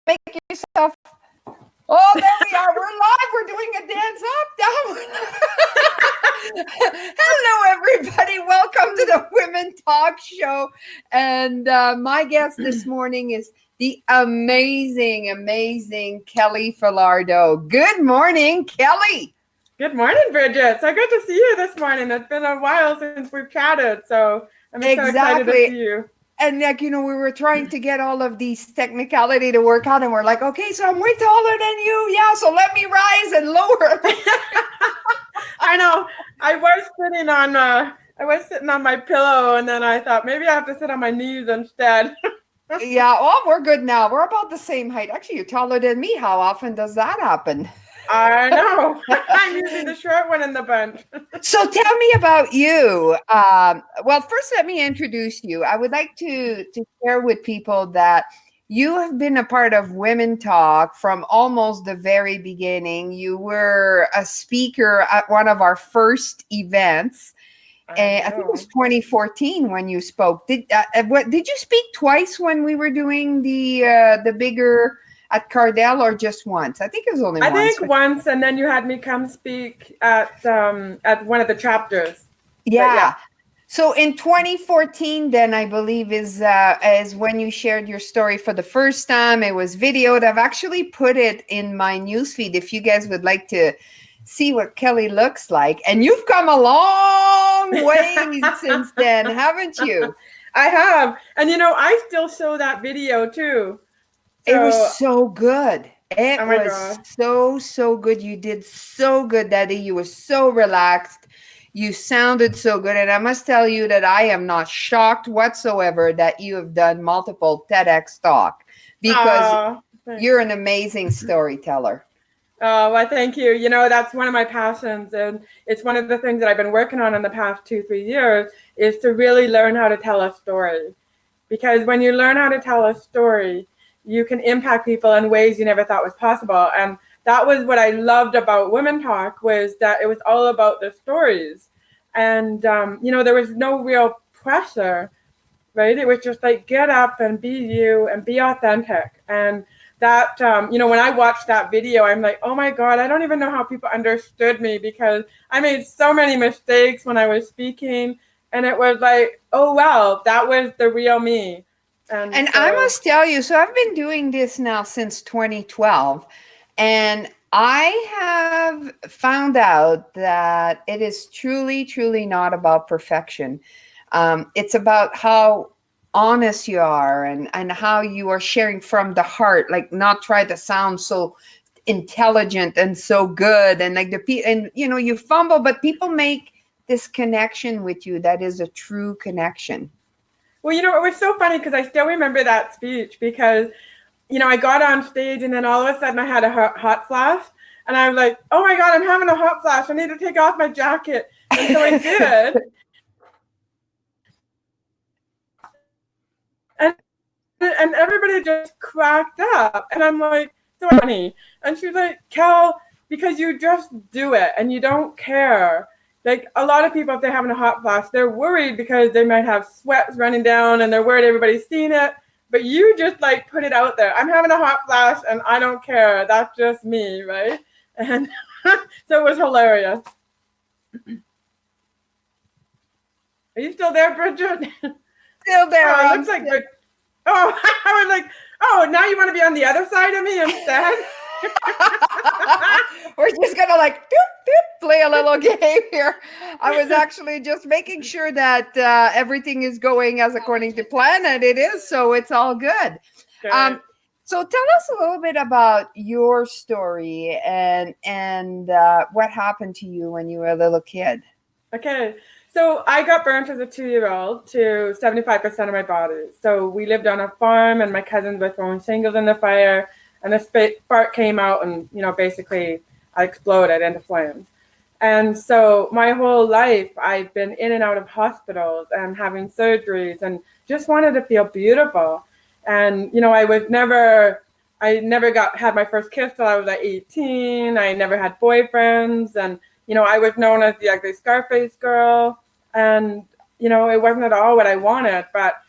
make yourself. Oh, there we are. We're live. We're doing a dance up, down. Hello, everybody. Welcome to the Women Talk Show. And my guest this morning is the amazing Kelly Falardeau. Good morning, Kelly. Good morning, Brigitte. So good to see you this morning. It's been a while since we've chatted, so I'm so excited to see you. And we were trying to get all of these technicality to work out, and we're like, okay, so I'm way taller than you. Yeah, so let me rise and lower. I know. I was sitting on my pillow, and then I thought maybe I have to sit on my knees instead. Yeah, oh, we're good now. We're about the same height. Actually, you're taller than me. How often does that happen? I know. I'm usually the short one in the bunch. So tell me about you. Well, first, let me introduce you. I would like to share with people that you have been a part of Women Talk from almost the very beginning. You were a speaker at one of our first events. I think it was 2014 when you spoke. Did you speak twice when we were doing the bigger at Cardell, or just once? I think it was only once. I think once, and then you had me come speak at one of the chapters. Yeah. So in 2014, then I believe is when you shared your story for the first time. It was videoed. I've actually put it in my newsfeed if you guys would like to see what Kelly looks like. And you've come a long way since then, haven't you? I have. And I still show that video too. So, it was so good. It was God. so good. You did so good that day. You were so relaxed. You sounded so good. And I must tell you that I am not shocked whatsoever that you have done multiple TEDx talk, because you're an amazing storyteller. Oh, well, thank you. That's one of my passions. And it's one of the things that I've been working on in the past 2-3 years is to really learn how to tell a story. Because when you learn how to tell a story, you can impact people in ways you never thought was possible. And that was what I loved about Women Talk, was that it was all about the stories. And, there was no real pressure, right? It was just like, get up and be you and be authentic. And that, when I watched that video, I'm like, oh my God, I don't even know how people understood me, because I made so many mistakes when I was speaking. And it was like, oh, wow, that was the real me. And I must tell you, so I've been doing this now since 2012, and I have found out that it is truly, truly not about perfection. It's about how honest you are and how you are sharing from the heart, like not try to sound so intelligent and so good. And like you fumble, but people make this connection with you that is a true connection. Well, it was so funny because I still remember that speech, because, I got on stage and then all of a sudden I had a hot flash, and I was like, oh my God, I'm having a hot flash. I need to take off my jacket. And so I did. And everybody just cracked up. And I'm like, so funny. And she's like, Kel, because you just do it and you don't care. Like a lot of people, if they're having a hot flash, they're worried because they might have sweats running down and they're worried everybody's seen it. But you just put it out there. I'm having a hot flash and I don't care. That's just me, right? And so it was hilarious. Are you still there, Bridget? Still there. Oh, it looks like Bridget. Oh, I was like, oh, now you want to be on the other side of me instead? We're just gonna doop, doop, play a little game here. I was actually just making sure that everything is going as according to plan, and it is, so it's all good. So tell us a little bit about your story and what happened to you when you were a little kid. Okay. So I got burnt as a 2-year-old to 75% of my body. So we lived on a farm, and my cousins were throwing shingles in the fire, and the spark came out, and basically I exploded into flames. And so my whole life I've been in and out of hospitals and having surgeries, and just wanted to feel beautiful. And I never had my first kiss till I was 18. I never had boyfriends, and I was known as the Scarface girl, and it wasn't at all what I wanted. But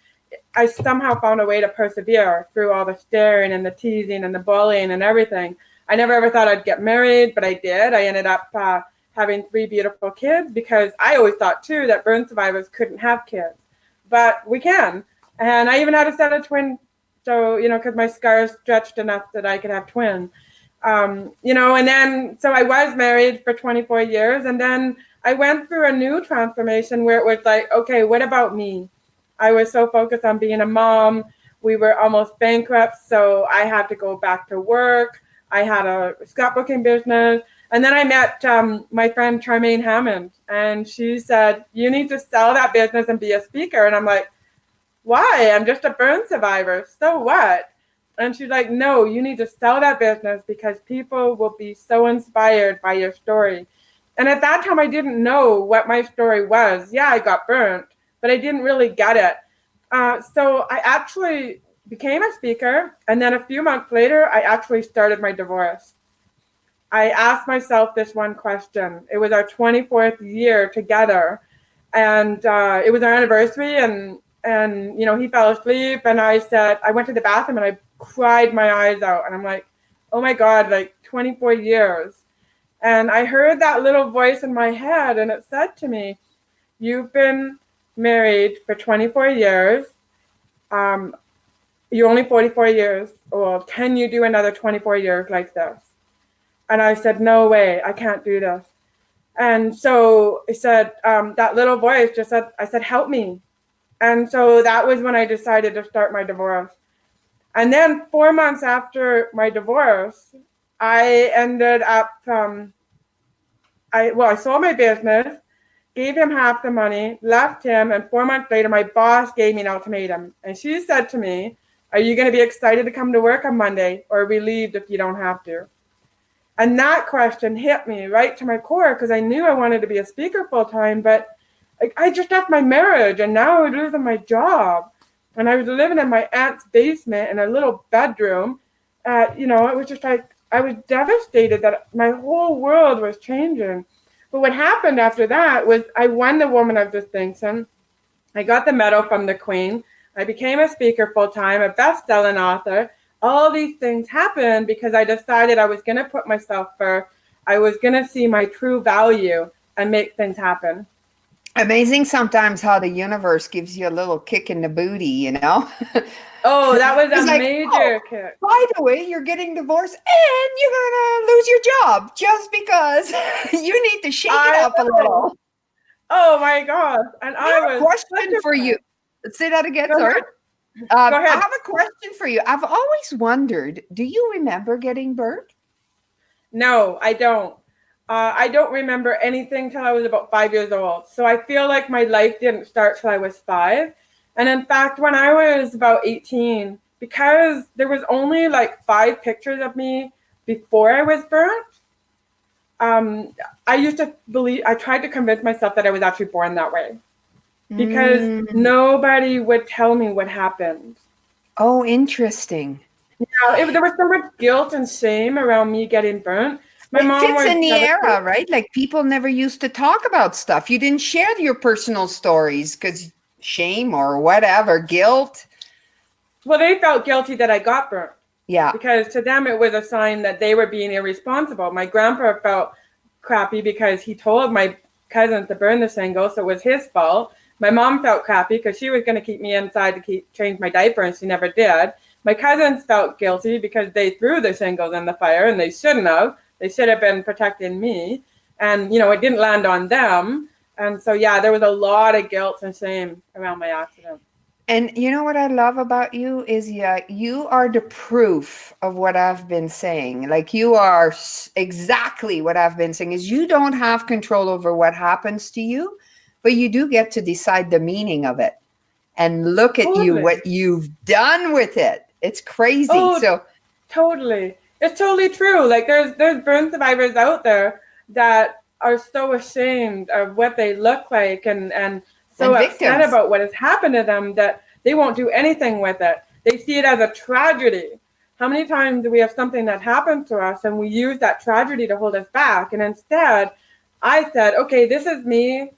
I somehow found a way to persevere through all the staring and the teasing and the bullying and everything. I never ever thought I'd get married, but I did. I ended up having 3 beautiful kids, because I always thought too that burn survivors couldn't have kids, but we can. And I even had a set of twins, so because my scars stretched enough that I could have twins. And then so I was married for 24 years, and then I went through a new transformation where it was like, okay, what about me? I was so focused on being a mom. We were almost bankrupt, so I had to go back to work. I had a scrapbooking business. And then I met my friend Charmaine Hammond, and she said, you need to sell that business and be a speaker. And I'm like, why? I'm just a burn survivor. So what? And she's like, no, you need to sell that business because people will be so inspired by your story. And at that time, I didn't know what my story was. Yeah, I got burnt, but I didn't really get it. So I actually became a speaker. And then a few months later, I actually started my divorce. I asked myself this one question. It was our 24th year together. And it was our anniversary. And he fell asleep. And I said, I went to the bathroom and I cried my eyes out. And I'm like, oh my God, like 24 years. And I heard that little voice in my head, and it said to me, you've been married for 24 years. You're only 44 years old. Can you do another 24 years like this? And I said, no way, I can't do this. And so I said, that little voice just said, I said, help me. And so that was when I decided to start my divorce. And then 4 months after my divorce, I ended up, I sold my business, gave him half the money, left him, and 4 months later, my boss gave me an ultimatum. And she said to me, are you going to be excited to come to work on Monday or relieved if you don't have to? And that question hit me right to my core, because I knew I wanted to be a speaker full time, but I just left my marriage, and now I was losing my job. And I was living in my aunt's basement in a little bedroom. It was just like, I was devastated that my whole world was changing. But what happened after that was I won the Woman of Distinction. I got the medal from the Queen. I became a speaker full time, a best-selling author. All these things happened because I decided I was going to put myself first. I was going to see my true value and make things happen. Amazing sometimes how the universe gives you a little kick in the booty, Oh, that was a like, major kick. By the way, you're getting divorced and you're going to lose your job just because you need to shake it up a little. Oh my God. And I have a question for you. Say that again, sorry. Go ahead. I have a question for you. I've always wondered, do you remember getting burnt? No, I don't. I don't remember anything till I was about 5 years old. So I feel like my life didn't start till I was 5. And in fact, when I was about 18, because there was only like 5 pictures of me before I was burnt, I tried to convince myself that I was actually born that way. Because nobody would tell me what happened. Oh, interesting. There was so much guilt and shame around me getting burnt. My mom fits in the era, right? Like people never used to talk about stuff. You didn't share your personal stories because shame or whatever, guilt. Well, they felt guilty that I got burnt. Yeah. Because to them, it was a sign that they were being irresponsible. My grandpa felt crappy because he told my cousins to burn the single, so it was his fault. My mom felt crappy because she was going to keep me inside to change my diaper, and she never did. My cousins felt guilty because they threw the shingles in the fire, and they shouldn't have. They should have been protecting me. And, it didn't land on them. And so, there was a lot of guilt and shame around my accident. And you know what I love about you is you are the proof of what I've been saying. Like you are exactly what I've been saying is you don't have control over what happens to you, but you do get to decide the meaning of it. And look at you, what you've done with it. It's crazy. Oh, totally. It's totally true. Like there's burn survivors out there that are so ashamed of what they look like and so upset about what has happened to them that they won't do anything with it. They see it as a tragedy. How many times do we have something that happened to us and we use that tragedy to hold us back? And instead, I said, okay, this is me.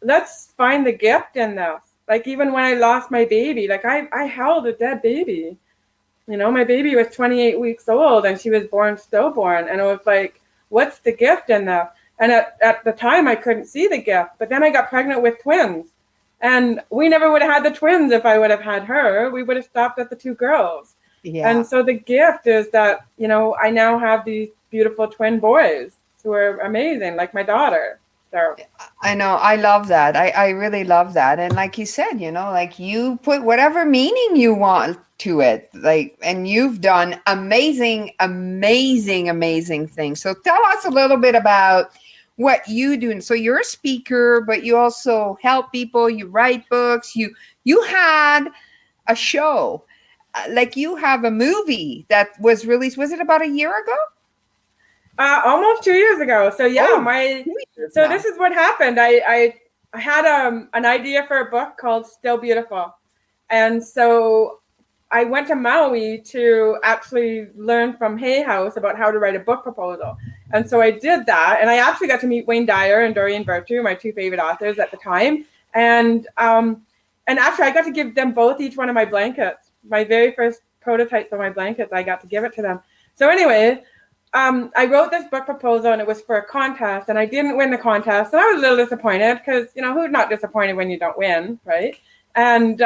Let's find the gift in this. Like even when I lost my baby, like I held a dead baby. You know, my baby was 28 weeks old and she was born stillborn. And it was like, what's the gift in that? And at the time I couldn't see the gift, but then I got pregnant with twins. And we never would have had the twins if I would have had her. We would have stopped at the two girls. Yeah. And so the gift is that, you know, I now have these beautiful twin boys who are amazing, like my daughter. So I know. I love that. I really love that. And like you said, you know, like you put whatever meaning you want to it, like, and you've done amazing, amazing, amazing things. So tell us a little bit about what you do. And so you're a speaker, but you also help people, you write books, you had a show, like you have a movie that was released, was it about a year ago? Almost 2 years ago. So yeah, now. This is what happened. I had an idea for a book called Still Beautiful. And so I went to Maui to actually learn from Hay House about how to write a book proposal. And so I did that. And I actually got to meet Wayne Dyer and Doreen Virtue, my two favorite authors at the time. And actually I got to give them both each one of my blankets. My very first prototype for my blankets, I got to give it to them. So anyway, I wrote this book proposal and it was for a contest and I didn't win the contest. And I was a little disappointed because, you know, who's not disappointed when you don't win, right? And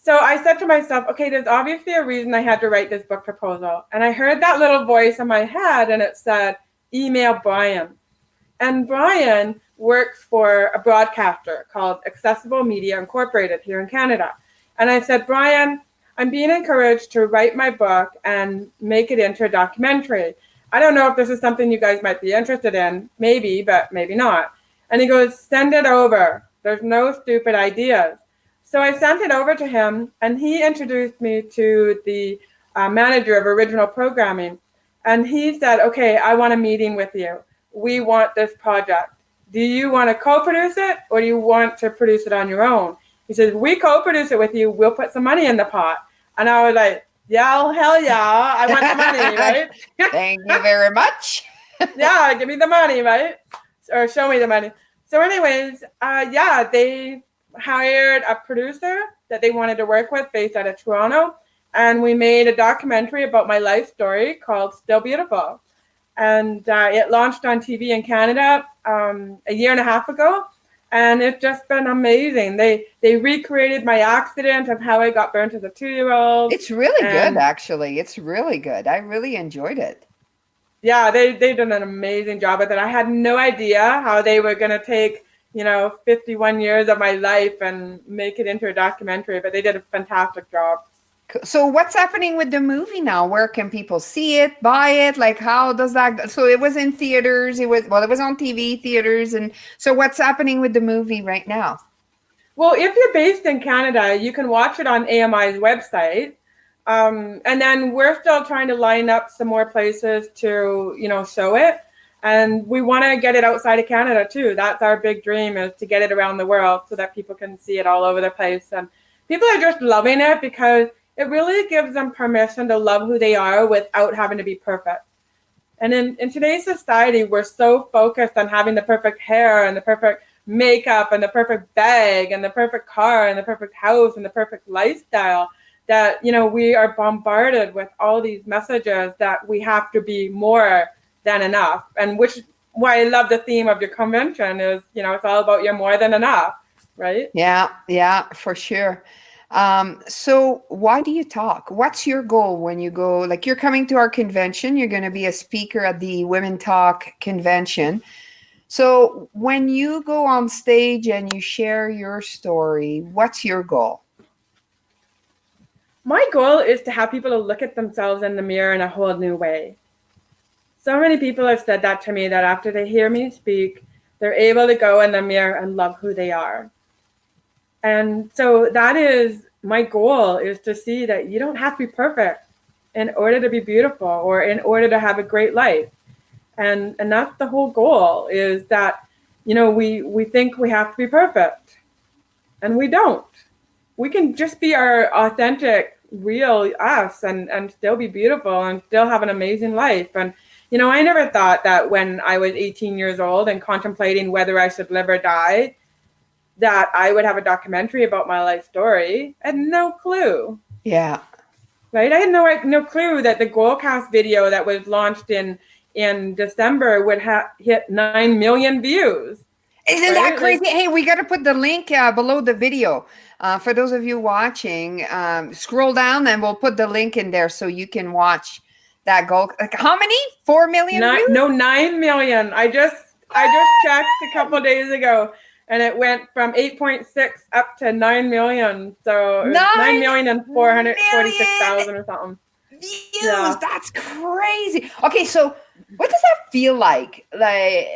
so I said to myself, okay, there's obviously a reason I had to write this book proposal. And I heard that little voice in my head and it said, email Brian. And Brian works for a broadcaster called Accessible Media Incorporated here in Canada. And I said, Brian, I'm being encouraged to write my book and make it into a documentary. I don't know if this is something you guys might be interested in, maybe, but maybe not. And he goes, send it over. There's no stupid ideas. So I sent it over to him and he introduced me to the manager of original programming. And he said, okay, I want a meeting with you. We want this project. Do you want to co-produce it or do you want to produce it on your own? He says, we co-produce it with you. We'll put some money in the pot. And I was like, yeah, oh, hell yeah, I want the money, right? Thank you very much. Yeah, give me the money, right? Or show me the money. So anyways, they hired a producer that they wanted to work with based out of Toronto. And we made a documentary about my life story called Still Beautiful. And it launched on TV in Canada a year and a half ago. And it's just been amazing. They recreated my accident of how I got burnt as a 2-year-old. It's really good, actually. It's really good. I really enjoyed it. Yeah, they've done an amazing job with it. I had no idea how they were going to take, 51 years of my life and make it into a documentary, but they did a fantastic job. So what's happening with the movie now? Where can people see it, buy it? Like, how does that go? So it was in theaters. It was on TV, theaters. And so what's happening with the movie right now? Well, if you're based in Canada, you can watch it on AMI's website. And then we're still trying to line up some more places to, show it. And we want to get it outside of Canada too. That's our big dream, is to get it around the world so that people can see it all over the place. And people are just loving it because it really gives them permission to love who they are without having to be perfect. And in today's society, we're so focused on having the perfect hair and the perfect makeup and the perfect bag and the perfect car and the perfect house and the perfect lifestyle that, we are bombarded with all these messages that we have to be more than enough. And why I love the theme of your convention is, it's all about you're more than enough, right? Yeah, for sure. So why do you talk? What's your goal when you go, like you're coming to our convention, you're going to be a speaker at the Women Talk convention. So when you go on stage and you share your story, what's your goal? My goal is to have people to look at themselves in the mirror in a whole new way. So many people have said that to me, that after they hear me speak, they're able to go in the mirror and love who they are. And so that is my goal, is to see that you don't have to be perfect in order to be beautiful or in order to have a great life. And that's the whole goal, is that, we think we have to be perfect, and we don't. We can just be our authentic, real us and still be beautiful and still have an amazing life. And, I never thought that when I was 18 years old and contemplating whether I should live or die, that I would have a documentary about my life story. I had no clue. Yeah. Right? I had no clue that the Goalcast video that was launched in December would hit 9 million views. Isn't that crazy? Hey, we got to put the link below the video. For those of you watching, scroll down and we'll put the link in there so you can watch that goal. Like, how many? 4 million views? No, 9 million. I just checked a couple days ago, and it went from 8.6 up to 9 million. So 9,446,000 or something. Views. Yeah. That's crazy. Okay, so what does that feel like? Like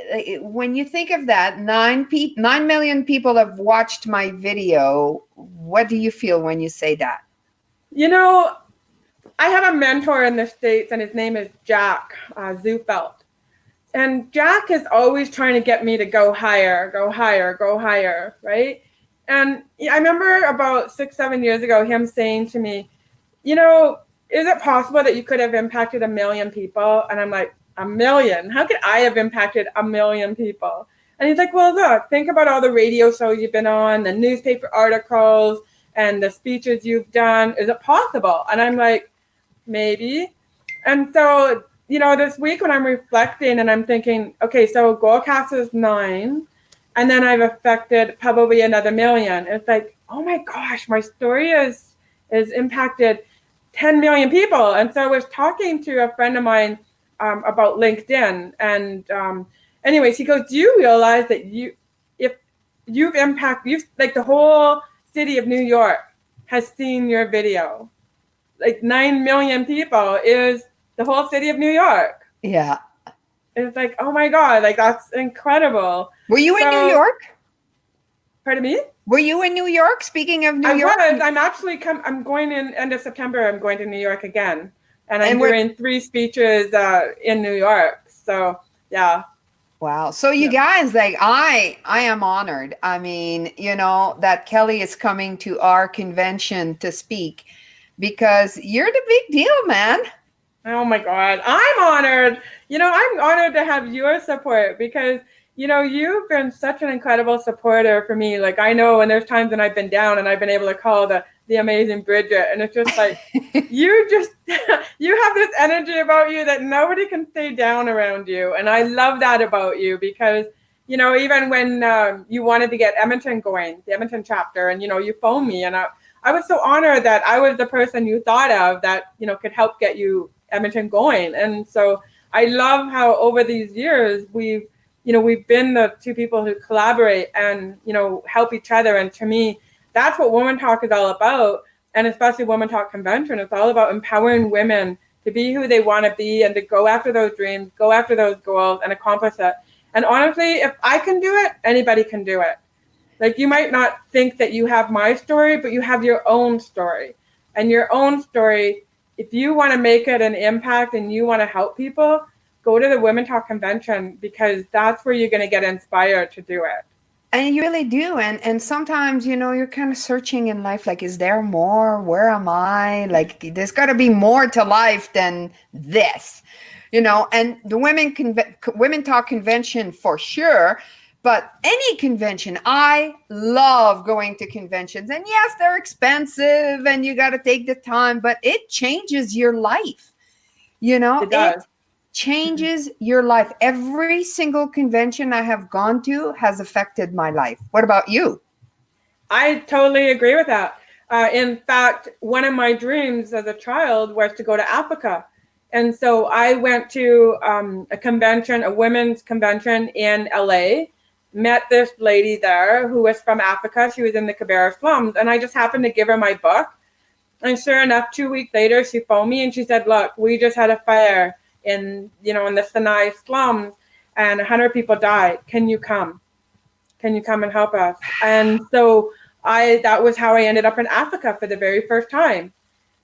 when you think of that, 9 million people have watched my video. What do you feel when you say that? You know, I have a mentor in the States, and his name is Jack Zufelt. And Jack is always trying to get me to go higher, right? And I remember about 6-7 years ago, him saying to me, you know, is it possible that you could have impacted 1 million people? And I'm like, 1 million? How could I have impacted 1 million people? And he's like, well, look, think about all the radio shows you've been on, the newspaper articles, and the speeches you've done. Is it possible? And I'm like, maybe. And so, you know, this week when I'm reflecting and I'm thinking, okay, so Goalcast is 9, and then I've affected probably another 1 million. It's like, oh my gosh, my story is impacted 10 million people. And so I was talking to a friend of mine about LinkedIn, and anyways, he goes, do you realize that if you've like the whole city of New York has seen your video? Like 9 million people is the whole city of New York. Yeah. It's like, oh my God, like that's incredible. Were you in New York? Pardon me? Were you in New York? Speaking of New York? I'm actually I'm going in end of September. I'm going to New York again. And I'm doing 3 speeches in New York. So, yeah. Wow. So you guys, like, I am honored. I mean, you know, that Kelly is coming to our convention to speak because you're the big deal, man. Oh my God. I'm honored. You know, I'm honored to have your support because, you know, you've been such an incredible supporter for me. Like, I know when there's times when I've been down and I've been able to call the amazing Brigitte, and it's just like, you have this energy about you that nobody can stay down around you. And I love that about you because, you know, even when you wanted to get Edmonton going, the Edmonton chapter, and, you know, you phoned me, and I was so honored that I was the person you thought of that, you know, could help get you Edmonton going. And so I love how over these years we've been the 2 people who collaborate and, you know, help each other. And to me, that's what Woman Talk is all about. And especially Woman Talk Convention, it's all about empowering women to be who they want to be and to go after those dreams, go after those goals and accomplish it. And honestly, if I can do it, anybody can do it. Like, you might not think that you have my story, but you have your own story. And your own story, if you want to make it an impact and you want to help people, go to the Women Talk Convention because that's where you're going to get inspired to do it. And you really do. And sometimes, you know, you're kind of searching in life, like, is there more? Where am I? Like, there's got to be more to life than this, you know. And the Women Talk Convention for sure. But any convention, I love going to conventions. And yes, they're expensive and you got to take the time, but it changes your life. You know, it does. It changes your life. Every single convention I have gone to has affected my life. What about you? I totally agree with that. In fact, one of my dreams as a child was to go to Africa. And so I went to a convention, a women's convention in LA. Met this lady there who was from Africa. She was in the Kibera slums, and I just happened to give her my book. And sure enough, 2 weeks later, she phoned me and she said, "Look, we just had a fire in the Sinai slums, and 100 people died. Can you come? Can you come and help us?" And so that was how I ended up in Africa for the very first time.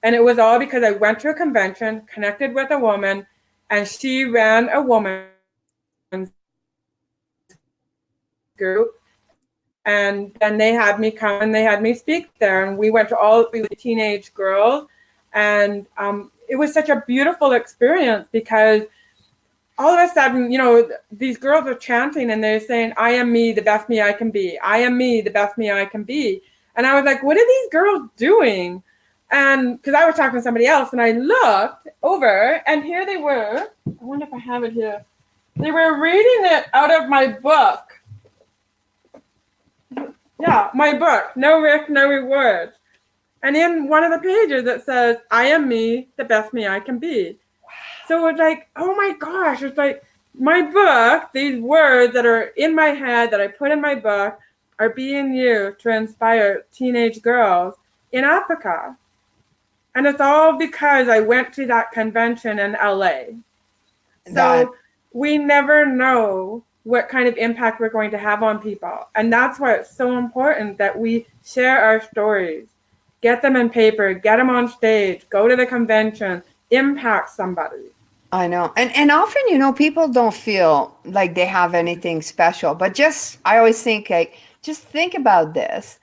And it was all because I went to a convention, connected with a woman, and she ran a woman's group, and then they had me come and they had me speak there, and we went to all the teenage girls, and it was such a beautiful experience because all of a sudden, these girls are chanting and they're saying, I am me, the best me I can be. I am me, the best me I can be. And I was like, what are these girls doing? And because I was talking to somebody else and I looked over and here they were. I wonder if I have it here. They were reading it out of my book. Yeah, my book, No Risk, No Rewards. And in one of the pages it says, I am me, the best me I can be. So it's like, oh my gosh, it's like my book, these words that are in my head that I put in my book are being used to inspire teenage girls in Africa. And it's all because I went to that convention in LA. So we never know what kind of impact we're going to have on people. And that's why it's so important that we share our stories, get them in paper, get them on stage, go to the convention, impact somebody. I know. And often, people don't feel like they have anything special, but I always think, like, just think about this.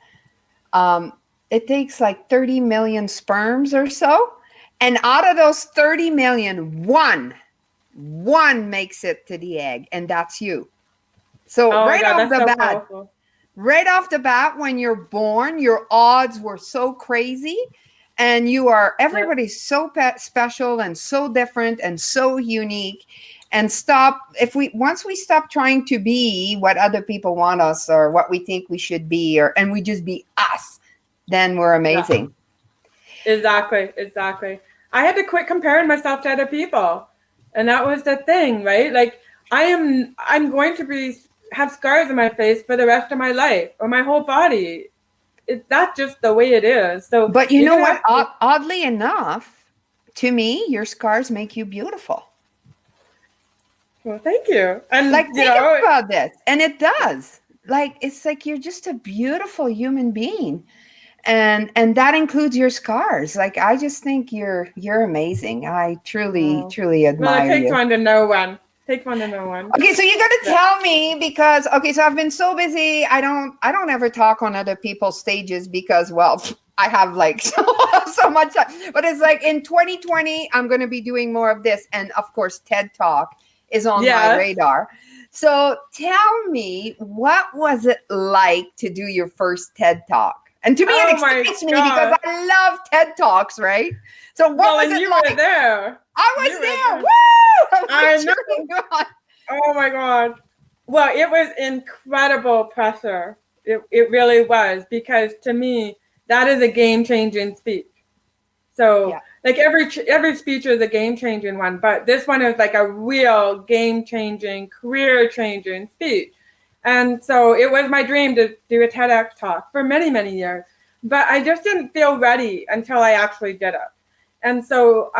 It takes like 30 million sperms or so. And out of those 30 million, one makes it to the egg, and that's you. So right off the bat, when you're born, your odds were so crazy, and everybody's so special and so different and so unique. And once we stop trying to be what other people want us or what we think we should be, and we just be us, then we're amazing. Yeah. Exactly. I had to quit comparing myself to other people. And that was the thing, right? Like I'm going to have scars on my face for the rest of my life or my whole body. That's just the way it is. So, but you know what? Oddly enough, to me, your scars make you beautiful. Well, thank you. And think about this, and it does. Like it's like you're just a beautiful human being, and that includes your scars. Like I just think you're amazing. I truly admire well, it takes you. one to know one. Takes one to know one. Okay, so you got to tell me because so I've been so busy. I don't ever talk on other people's stages because I have like so much time. But it's like in 2020 I'm going to be doing more of this, and of course TED Talk is on my radar. So tell me, what was it like to do your first TED Talk? And to me, it excites me because I love TED Talks, right? So what was it you like? Were there. I was there. Woo! I know. Oh my God. Well, it was incredible pressure. It really was, because to me, that is a game-changing speech. So like every speech is a game-changing one, but this one is like a real game-changing, career-changing speech. And so it was my dream to do a TEDx talk for many, many years, but I just didn't feel ready until I actually did it. And so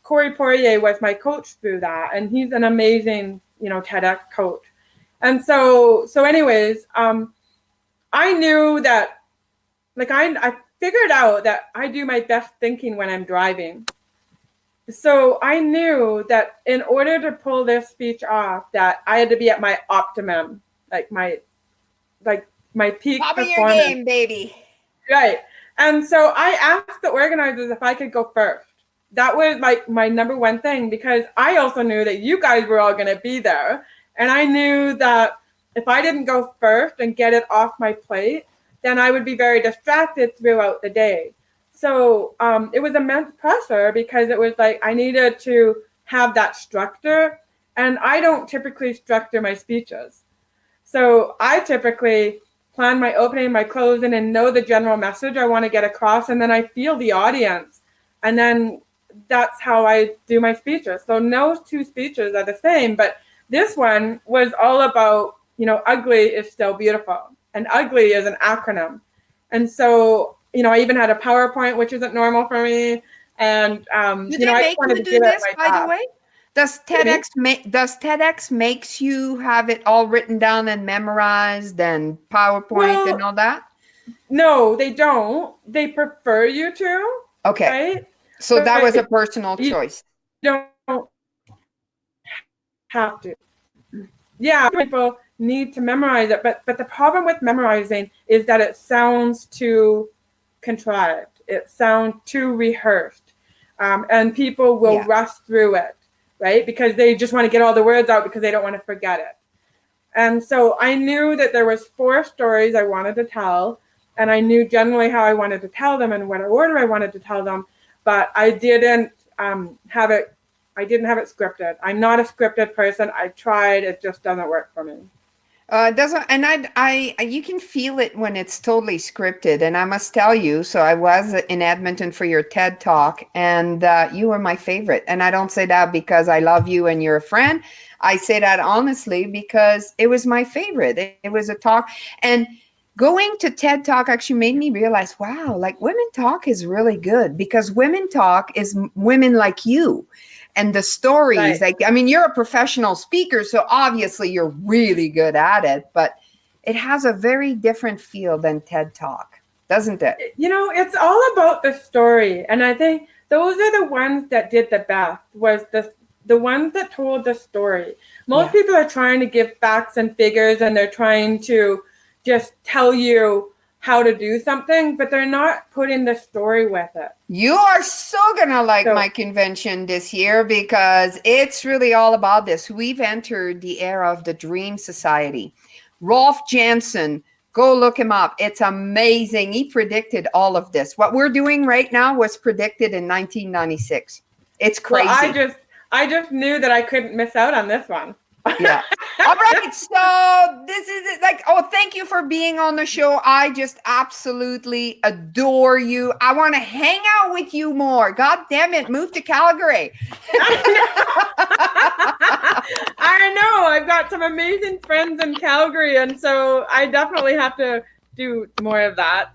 Corey Poirier was my coach through that, and he's an amazing, TEDx coach. And so anyways, I knew that, like I figured out that I do my best thinking when I'm driving. So I knew that in order to pull this speech off, that I had to be at my optimum, like my peak Top of performance. Your game, baby. Right. And so I asked the organizers if I could go first. That was like my number one thing, because I also knew that you guys were all going to be there. And I knew that if I didn't go first and get it off my plate, then I would be very distracted throughout the day. So it was immense pressure, because it was like I needed to have that structure. And I don't typically structure my speeches. So I typically plan my opening, my closing, and know the general message I want to get across. And then I feel the audience. And then that's how I do my speeches. So no two speeches are the same. But this one was all about, ugly is still beautiful. And ugly is an acronym. And so, I even had a PowerPoint, which isn't normal for me. And, I wanted to do this, by the way? Does TEDx makes you have it all written down and memorized and PowerPoint and all that? No, they don't. They prefer you to. Okay. Right? So but that was a personal choice. You don't have to. Yeah, people need to memorize it, but the problem with memorizing is that it sounds too contrived. It sounds too rehearsed, and people will rush through it. right? Because they just want to get all the words out because they don't want to forget it. And so I knew that there was 4 stories I wanted to tell, and I knew generally how I wanted to tell them and what order I wanted to tell them, but I didn't have it. I didn't have it scripted. I'm not a scripted person. I tried. It just doesn't work for me. It doesn't, and I, you can feel it when it's totally scripted. And I must tell you, so I was in Edmonton for your TED Talk, and you were my favorite. And I don't say that because I love you and you're a friend. I say that honestly because it was my favorite. It was a talk, and going to TED Talk actually made me realize, wow, like Women Talk is really good, because Women Talk is women like you. And the stories, right. Like, I mean, you're a professional speaker, so obviously you're really good at it, but it has a very different feel than TED Talk, doesn't it? You know, it's all about the story. And I think those are the ones that did the best, was the ones that told the story. Most people are trying to give facts and figures, and they're trying to just tell you how to do something, but they're not putting the story with it. You are so gonna like my convention this year, because it's really all about this. We've entered the era of the Dream Society. Rolf Jansen, go look him up. It's amazing. He predicted all of this. What we're doing right now was predicted in 1996. It's crazy. Well, I just knew that I couldn't miss out on this one. Yeah. All right. So this is like, oh, thank you for being on the show. I just absolutely adore you. I want to hang out with you more. God damn it. Move to Calgary. I know. I've got some amazing friends in Calgary. And so I definitely have to do more of that.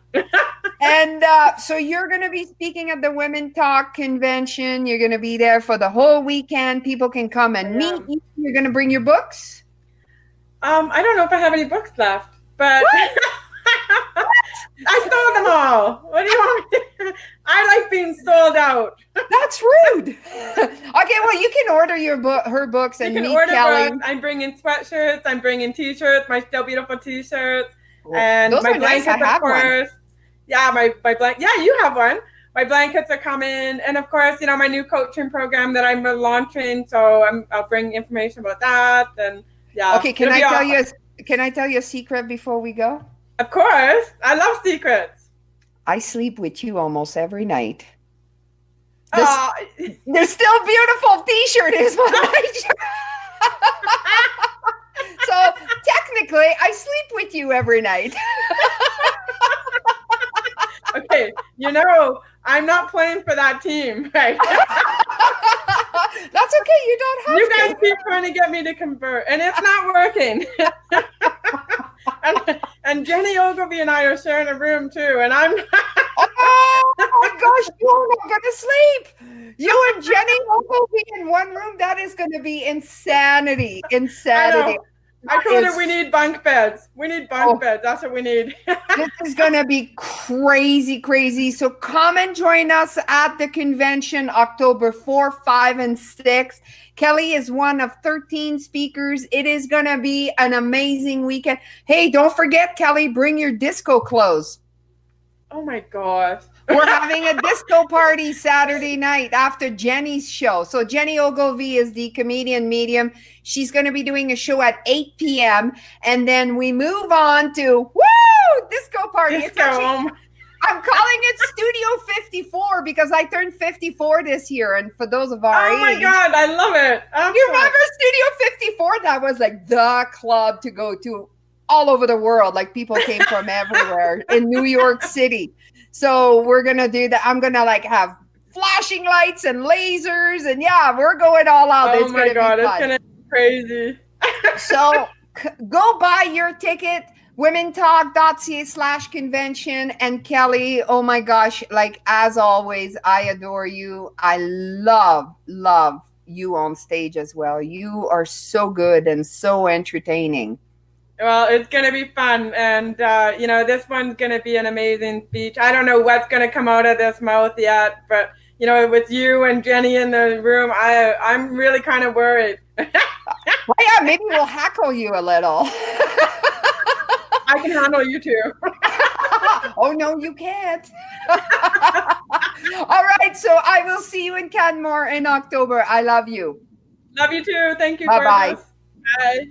And so you're going to be speaking at the Women Talk convention. You're going to be there for the whole weekend. People can come and meet you. You're going to bring your books? I don't know if I have any books left, but I stole them all. What do you want me to do? I like being sold out. That's rude. Okay, well, you can order her books and meet Kelly. Books. I'm bringing sweatshirts. I'm bringing T-shirts, my Still Beautiful T-shirts. Well, and those my are nice. blankets, of course. One. Yeah, my blanket. Yeah, you have one. My blankets are coming, and of course, you know, my new coaching program that I'm launching. So I'll bring information about that, and yeah. Okay, can I tell you a secret before we go? Of course, I love secrets. I sleep with you almost every night. The Still Beautiful T-shirt is my shirt. So technically, I sleep with you every night. Okay, you know, I'm not playing for that team, right? That's okay. You don't have to. You guys keep trying to get me to convert, and it's not working. and Jenny Ogilvy and I are sharing a room too, and I'm. Oh my gosh, you're not gonna sleep. You and Jenny Ogilvy in one room. That is going to be insanity. Insanity. I told her we need bunk beds. We need bunk beds. That's what we need. This is going to be crazy, crazy. So come and join us at the convention October 4, 5, and 6. Kelly is one of 13 speakers. It is going to be an amazing weekend. Hey, don't forget, Kelly, bring your disco clothes. Oh my gosh. We're having a disco party Saturday night after Jenny's show. So Jenny Ogilvy is the comedian medium. She's going to be doing a show at 8 p.m. And then we move on to, disco party. Disco. I'm calling it Studio 54 because I turned 54 this year. And for those of our age. Oh my God, I love it. You remember Studio 54? That was like the club to go to all over the world. Like people came from everywhere in New York City. So we're going to do that. I'm going to like have flashing lights and lasers. And yeah, we're going all out. Oh my God, it's going to be crazy. So go buy your ticket, womentalk.ca/convention. And Kelly, oh my gosh, like as always, I adore you. I love you on stage as well. You are so good and so entertaining. Well, it's going to be fun. And, you know, this one's going to be an amazing speech. I don't know what's going to come out of this mouth yet, but, you know, with you and Jenny in the room, I'm really kind of worried. Well, yeah, maybe we'll heckle you a little. I can handle you too. Oh, no, you can't. All right. So I will see you in Canmore in October. I love you. Love you too. Thank you, Bye-bye. gorgeous. Bye.